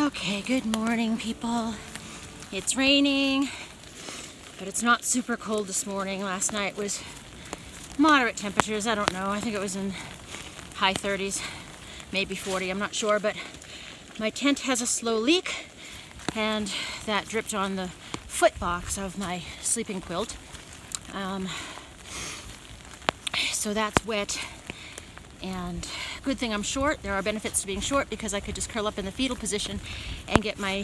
Okay, good morning, people. It's raining, but it's not super cold this morning. Last night was moderate temperatures. I don't know. I think it was in high 30s, maybe 40. I'm not sure, but my tent has a slow leak, and that dripped on the foot box of my sleeping quilt. So that's wet. And good thing I'm short. There are benefits to being short because I could just curl up in the fetal position and get my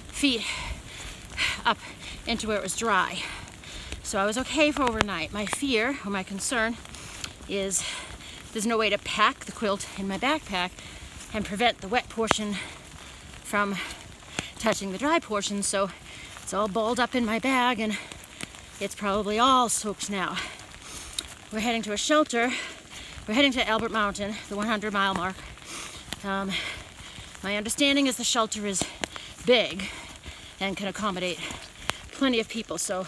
feet up into where it was dry. So I was okay for overnight. My fear, or my concern, is there's no way to pack the quilt in my backpack and prevent the wet portion from touching the dry portion. So it's all balled up in my bag and it's probably all soaked now. We're heading to a shelter. We're heading to Albert Mountain, the 100-mile mark. My understanding is the shelter is big and can accommodate plenty of people, so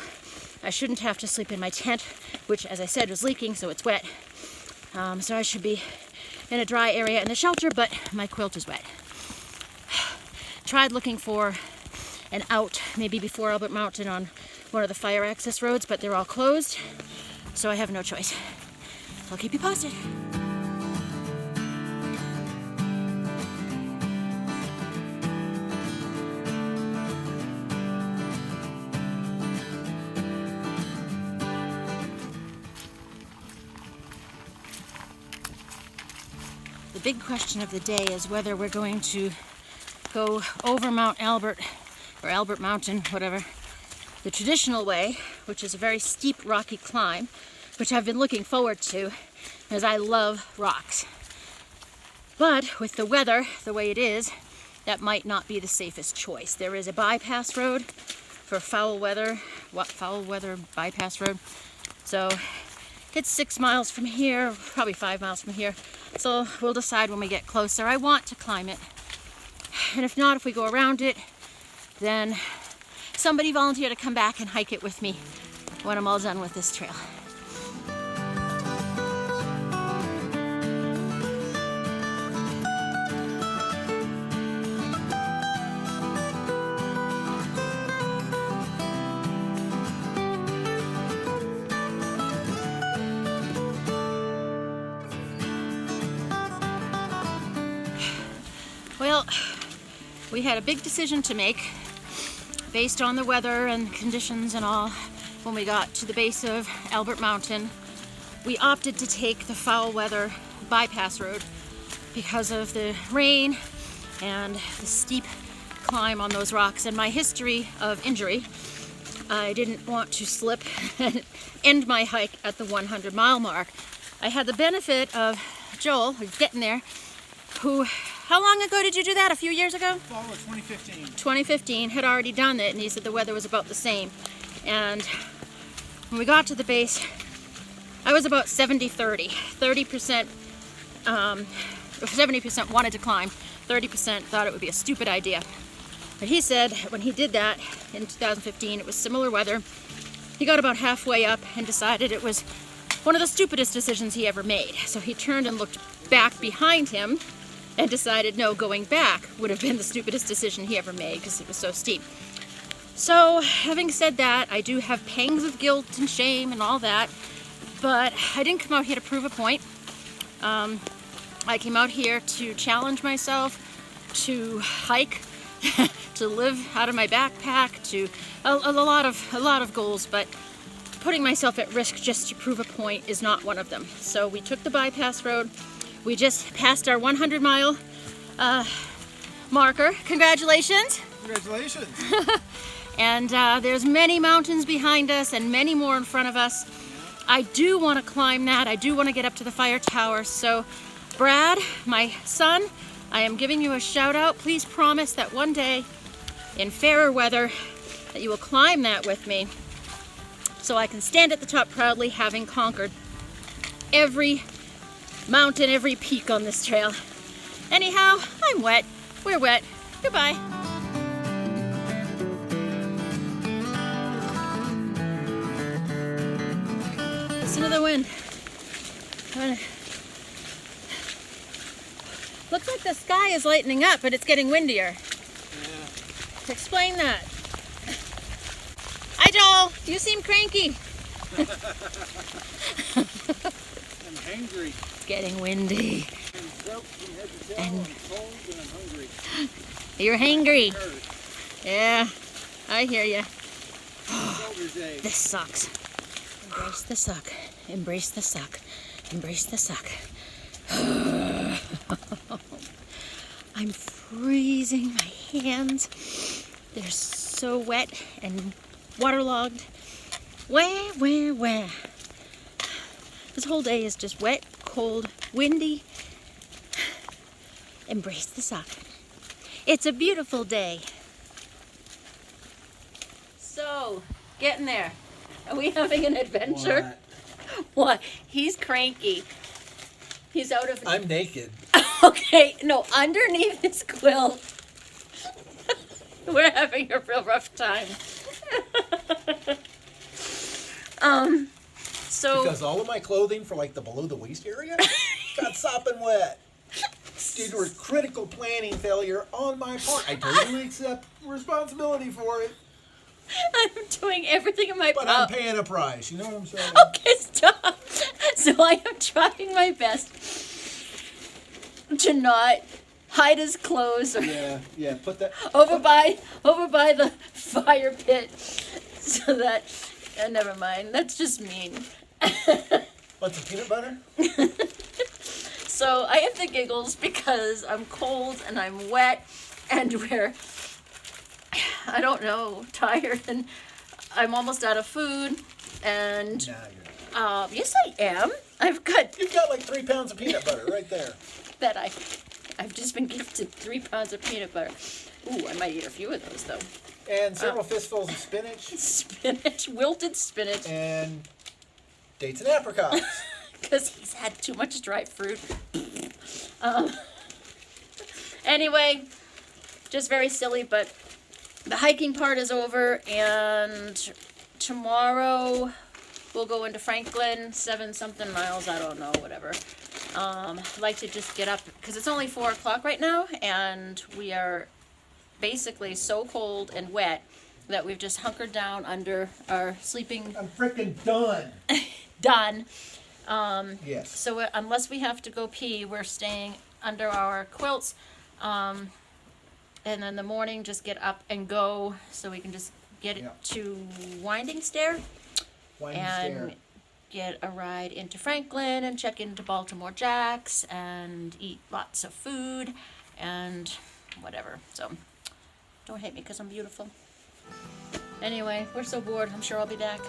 I shouldn't have to sleep in my tent, which, as I said, was leaking, so it's wet. So I should be in a dry area in the shelter, but my quilt is wet. Tried looking for an out, maybe before Albert Mountain on one of the fire access roads, but they're all closed, so I have no choice. I'll keep you posted. The big question of the day is whether we're going to go over Mount Albert, or Albert Mountain, whatever, the traditional way, which is a very steep, rocky climb, which I've been looking forward to, because I love rocks. But with the weather the way it is, that might not be the safest choice. There is a bypass road for foul weather bypass road. So it's 6 miles from here, probably 5 miles from here. So we'll decide when we get closer. I want to climb it. And if not, if we go around it, then somebody volunteer to come back and hike it with me when I'm all done with this trail. Well, we had a big decision to make based on the weather and conditions and all. When we got to the base of Albert Mountain, we opted to take the foul weather bypass road because of the rain and the steep climb on those rocks and my history of injury. I didn't want to slip and end my hike at the 100-mile mark. I had the benefit of Joel, who's getting there, who, how long ago did you do that? A few years ago? Fall of 2015. 2015, had already done it, and he said the weather was about the same. And when we got to the base, I was about 70-30. 30%, 70% wanted to climb, 30% thought it would be a stupid idea. But he said when he did that in 2015, it was similar weather. He got about halfway up and decided it was one of the stupidest decisions he ever made. So he turned and looked back behind him and decided no, going back would have been the stupidest decision he ever made because it was so steep. So having said that, I do have pangs of guilt and shame and all that, but I didn't come out here to prove a point. I came out here to challenge myself, to hike, to live out of my backpack, to a lot of goals, but putting myself at risk just to prove a point is not one of them. So we took the bypass road. We just passed our 100-mile marker. Congratulations. Congratulations. And there's many mountains behind us and many more in front of us. I do want to climb that. I do want to get up to the fire tower. So Brad, my son, I am giving you a shout out. Please promise that one day in fairer weather that you will climb that with me so I can stand at the top proudly, having conquered every mountain, every peak on this trail. Anyhow, I'm wet. We're wet. Goodbye. Listen to the wind. Looks like the sky is lightening up, but it's getting windier. Explain that. Hi, Joel. You seem cranky. I'm hangry. It's getting windy. I'm soaked from head to tail. I'm cold and I'm hungry. You're hangry. Yeah, I hear you. Shoulders ache. This sucks. Embrace the suck. Embrace the suck. Embrace the suck. I'm freezing. My hands, they're so wet and waterlogged. Wah. This whole day is just wet, cold, windy. Embrace the suck. It's a beautiful day. So, getting there. Are we having an adventure? What? He's cranky. He's out of... I'm naked. Okay, no, underneath his quilt. We're having a real rough time. So... Because all of my clothing for like the below the waist area got sopping wet. Due to a critical planning failure on my part. I totally accept responsibility for it. I'm doing everything in my But power. I'm paying a price, you know what I'm saying? Okay, stop. So I am trying my best to not hide his clothes or Yeah, put that. over by the fire pit, so that. Never mind. That's just mean. Want some peanut butter? So I have the giggles because I'm cold and I'm wet and we're, I don't know, tired and I'm almost out of food and Nah, you're not. yes I am. You've got like 3 pounds of peanut butter right there. that I've just been gifted 3 pounds of peanut butter. Ooh, I might eat a few of those though. And several fistfuls of spinach. Spinach, wilted spinach, And dates and apricots. because he's had too much dry fruit. Anyway, just very silly, but the hiking part is over, and tomorrow we'll go into Franklin, 7-something miles, I don't know, whatever. I'd like to just get up, because it's only 4 o'clock right now, and we are basically so cold and wet that we've just hunkered down under our sleeping I'm freaking done. done. Yes. So unless we have to go pee, we're staying under our quilts. And then the morning, just get up and go so we can just get it to Winding Stair Winding and Stair. get a ride into Franklin and check into Baltimore Jack's and eat lots of food and whatever. So don't hate me because I'm beautiful. Anyway, we're so bored. I'm sure I'll be back.